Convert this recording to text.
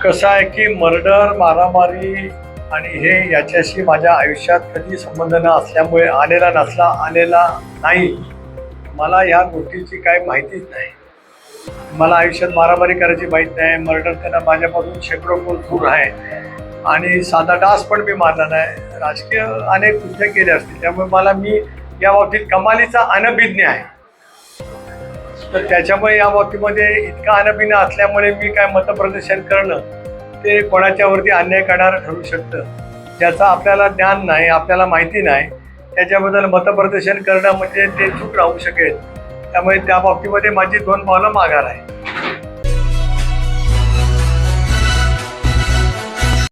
कसं आहे की मर्डर, मारामारी आणि हे याच्याशी माझ्या आयुष्यात कधी संबंध न असल्यामुळे आलेला नाही. मला ह्या गोष्टीची काही माहितीच नाही. मला आयुष्यात मारामारी करायची माहीत नाही. मर्डर त्यांना माझ्यापासून शेकडो कोल दूर आहे आणि साधा डास पण मी मारला नाही. राजकीय अनेक कृत्य केले असतील, त्यामुळे मी या बाबतीत कमालीचा अनभिज्ञ आहे. तर त्याच्यामुळे या बाबतीमध्ये इतका अनभिज्ञ असल्यामुळे मी काय मतप्रदर्शन करणं ते कोणाच्यावरती अन्याय करणारं ठरू शकतं. ज्याचा आपल्याला ज्ञान नाही, आपल्याला माहिती नाही, त्याच्याबद्दल मतप्रदर्शन करणं म्हणजे ते चूक राहू शकेल. त्यामुळे त्या बाबतीमध्ये माझी 2 पावलं माघार आहे.